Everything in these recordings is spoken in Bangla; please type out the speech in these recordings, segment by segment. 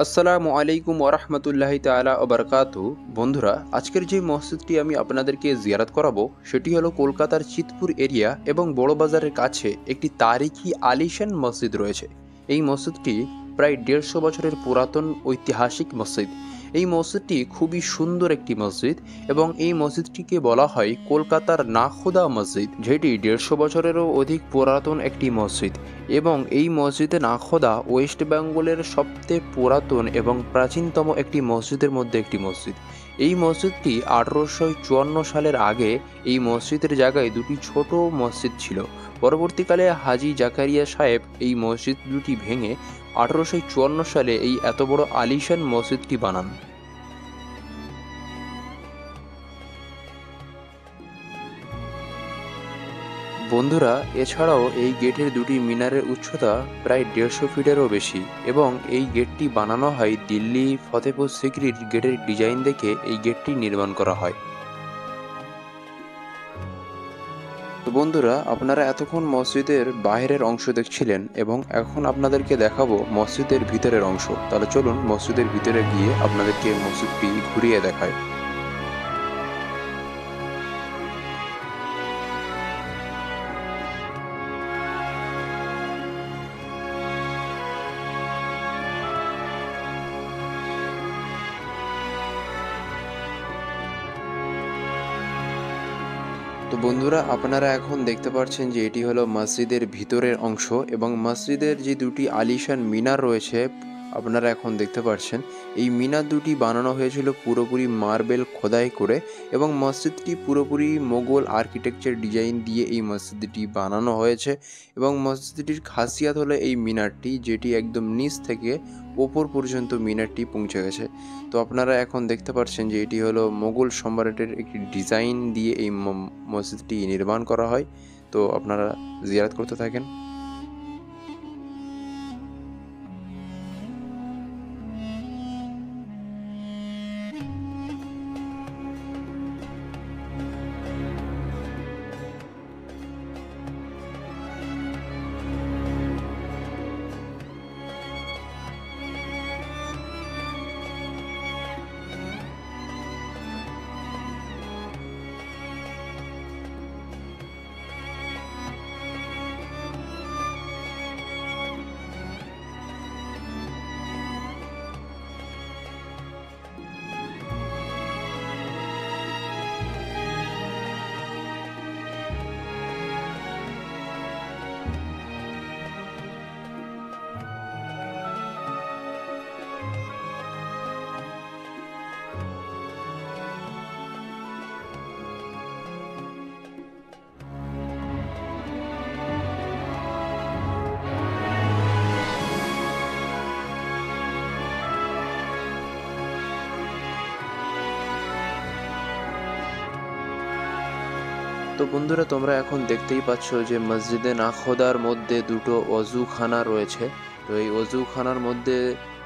আসসালামু আলাইকুম ওরহমতুল্লাহি তাআলা ও বারাকাতু। বন্ধুরা, আজকের যে মসজিদটি আমি আপনাদেরকে জিয়ারত করাবো সেটি হলো কলকাতার চিতপুর এরিয়া এবং বড় বাজারের কাছে একটি তারিখি আলিশান মসজিদ রয়েছে। এই মসজিদটি প্রায় ১৫০ বছরের পুরাতন ঐতিহাসিক মসজিদ। এই মসজিদটি খুবই সুন্দর একটি মসজিদ এবং এই মসজিদটিকে বলা হয় কলকাতার নাখোদা মসজিদ, যেটি ১৫০ বছরেরও অধিক পুরাতন একটি মসজিদ। এবং এই মসজিদে নাখোদা ওয়েস্ট বেঙ্গলের সবচেয়ে পুরাতন এবং প্রাচীনতম একটি মসজিদের মধ্যে একটি মসজিদ। এই মসজিদটি ১৮৫৪ সালের আগে এই মসজিদের জায়গায় দুটি ছোট মসজিদ ছিল। পরবর্তীকালে হাজী জাকারিয়া সাহেব এই মসজিদ দুটি ভেঙে ১৮৫৪ সালে এই এত বড় আলিশান মসজিদটি বানান। বন্ধুরা, এছাড়াও এই গেটের দুটি মিনারের উচ্চতা প্রায় ১৫০ ফিটেরও বেশি এবং এই গেটটি বানানো হয় দিল্লি ফতেপুর সিক্রির গেটের ডিজাইন দেখে এই গেটটি নির্মাণ করা হয়। তো বন্ধুরা, আপনারা এতক্ষণ মসজিদের বাইরের অংশ দেখছিলেন এবং এখন আপনাদেরকে দেখাবো মসজিদের ভিতরের অংশ। তাহলে চলুন মসজিদের ভিতরে গিয়ে আপনাদেরকে মসজিদটি ঘুরিয়ে দেখায়। তো বন্ধুরা, আপনারা এখন দেখতে পাচ্ছেন যে এটি হলো মসজিদের ভিতরের অংশ এবং মসজিদের যে দুটি আলিশান মিনার রয়েছে আপনারা এখন দেখতে পাচ্ছেন। এই মিনার দুটি বানানো হয়েছিল পুরোপুরি মার্বেল খোদাই করে এবং মসজিদটি পুরোপুরি মোগল আর্কিটেকচার ডিজাইন দিয়ে এই মসজিদটি বানানো হয়েছে। এবং মসজিদটির খাসিয়াত হলো এই মিনারটি, যেটি একদম নিচ থেকে ওপর পর্যন্ত মিনারটি পৌঁছে গেছে। তো আপনারা এখন দেখতে পাচ্ছেন যে এটি হলো মোগল সম্রাটের একটি ডিজাইন দিয়ে এই মসজিদটি নির্মাণ করা হয়। তো আপনারা জিয়ারত করতে থাকেন। তো বন্ধুরা, তোমরা এখন দেখতেই পাচ্ছ যে মসজিদে নাখোদার মধ্যে দুটো অজুখানা রয়েছে। তো এই অজুখানার মধ্যে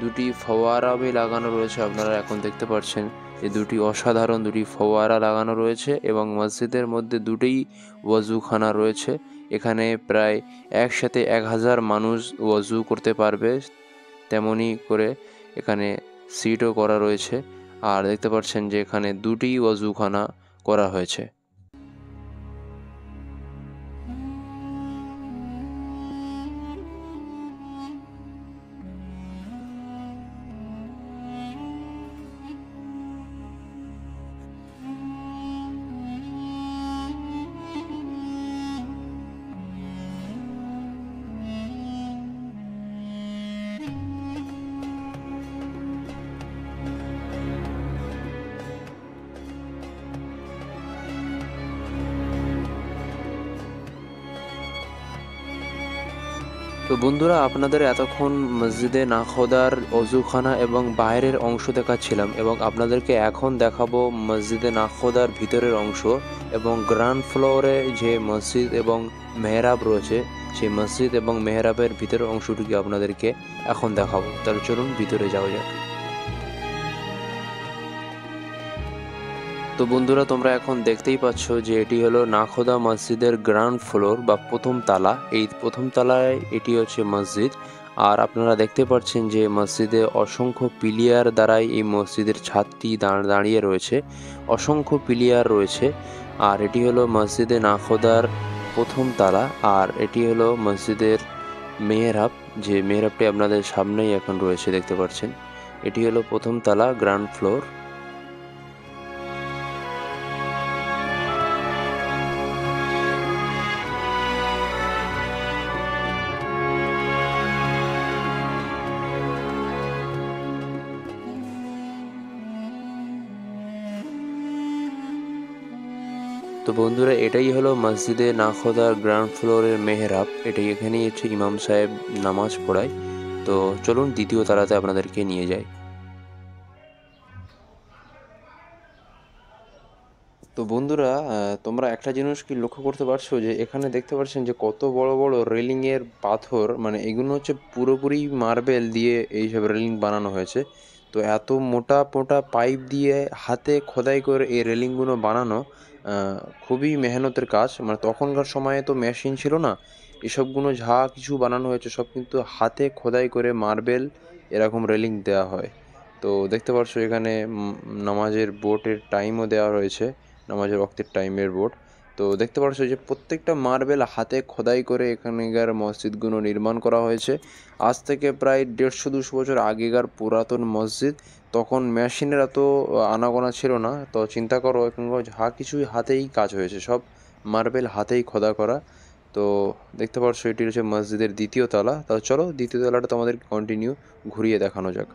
দুটি ফওয়ারাবে লাগানো রয়েছে। আপনারা এখন দেখতে পাচ্ছেন যে দুটি অসাধারণ দুটি ফওয়ারা লাগানো রয়েছে এবং মসজিদের মধ্যে দুটোই অজুখানা রয়েছে। এখানে প্রায় একসাথে ১০০০ মানুষ অজু করতে পারবে, তেমনই করে এখানে সিটও করা রয়েছে। আর দেখতে পাচ্ছেন যে এখানে দুটি অজুখানা করা হয়েছে। তো বন্ধুরা, আপনাদের এতক্ষণ মসজিদে নাখোদার অজুখানা এবং বাইরের অংশ দেখাচ্ছিলাম এবং আপনাদেরকে এখন দেখাবো মসজিদে নাখোদার ভিতরের অংশ এবং গ্রাউন্ড ফ্লোরে যে মসজিদ এবং মেহরাব রয়েছে সেই মসজিদ এবং মেহরাবের ভিতরের অংশটুকু আপনাদেরকে এখন দেখাবো। তাহলে চলুন ভিতরে যাওয়া যাক। তো বন্ধুরা, তোমরা এখন দেখতেই পাচ্ছ যে এটি হলো নাখোদা মসজিদের গ্রাউন্ড ফ্লোর বা প্রথম তালা। এই প্রথম তালায় এটি হচ্ছে মসজিদ আর আপনারা দেখতে পাচ্ছেন যে মসজিদে অসংখ্য পিলিয়ার দ্বারাই এই মসজিদের ছাদটি দাঁড়িয়ে রয়েছে। অসংখ্য পিলিয়ার রয়েছে। আর এটি হলো মসজিদে নাখোদার প্রথম তালা। আর এটি হলো মসজিদের মেহরাব, যে মেহরাবটি আপনাদের সামনেই এখন রয়েছে, দেখতে পাচ্ছেন। এটি হলো প্রথম তালা, গ্রাউন্ড ফ্লোর। তো বন্ধুরা, এটাই হলো মসজিদে নাখোদার গ্রাউন্ড ফ্লোরের মেহরাব। এটাই, এখানেই হচ্ছে ইমাম সাহেব নামাজ পড়ায়। তো চলুন দ্বিতীয় তালাতে আপনাদেরকে নিয়ে যাই। তো বন্ধুরা, তোমরা একটা জিনিস কি লক্ষ্য করতে পারছো যে এখানে দেখতে পাচ্ছেন যে কত বড় বড় রেলিংয়ের পাথর, মানে এগুলো হচ্ছে পুরোপুরি মার্বেল দিয়ে এইসব রেলিং বানানো হয়েছে। তো এত মোটা মোটা পাইপ দিয়ে হাতে খোদাই করে এই রেলিংগুলো বানানো খুবই মেহনতের কাজ। মানে তখনকার সময়ে তো মেশিন ছিল না, এসবগুলো যা কিছু বানানো হয়েছে সব কিন্তু হাতে খোদাই করে মার্বেল এরকম রেলিং দেওয়া হয়। তো দেখতে পাচ্ছ এখানে নামাজের বোর্ডের টাইমও দেওয়া রয়েছে, নামাজের ওয়াক্তের টাইমের বোর্ড। তো দেখতে পাচ্ছ যে প্রত্যেকটা মার্বেল হাতে খোদাই করে এখানকার মসজিদগুলো নির্মাণ করা হয়েছে। আজ থেকে প্রায় 150-200 বছর আগেকার পুরাতন মসজিদ। তখন মেশিনের এত আনাগোনা ছিল না। তো চিন্তা করো, এখানকার যা কিছুই হাতেই কাজ হয়েছে, সব মার্বেল হাতেই খোদা করা। তো দেখতে পাচ্ছ এটি হচ্ছে মসজিদের দ্বিতীয় তলা। তাহলে চলো দ্বিতীয় তলাটা তোমাদের কন্টিনিউ ঘুরিয়ে দেখানো যাক।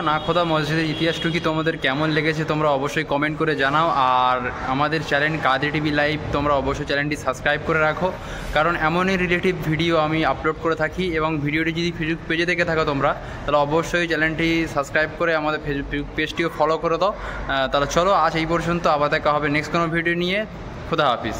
নাখোদা মসজিদের ইতিহাসটুকু তোমাদের কেমন লেগেছে তোমরা অবশ্যই কমেন্ট করে জানাও। আর আমাদের চ্যানেল কাদের টিভি লাইভ তোমরা অবশ্যই চ্যানেলটি সাবস্ক্রাইব করে রাখো, কারণ এমনই রিলেটিভ ভিডিও আমি আপলোড করে থাকি। এবং ভিডিওটি যদি ফেসবুক পেজে দেখে থাকো তোমরা, তাহলে অবশ্যই চ্যানেলটি সাবস্ক্রাইব করে আমাদের ফেসবুক পেজটিও ফলো করে দাও। তাহলে চলো আজ এই পর্যন্ত, আবার দেখা হবে নেক্সট কোনো ভিডিও নিয়ে। খুদা হাফিজ।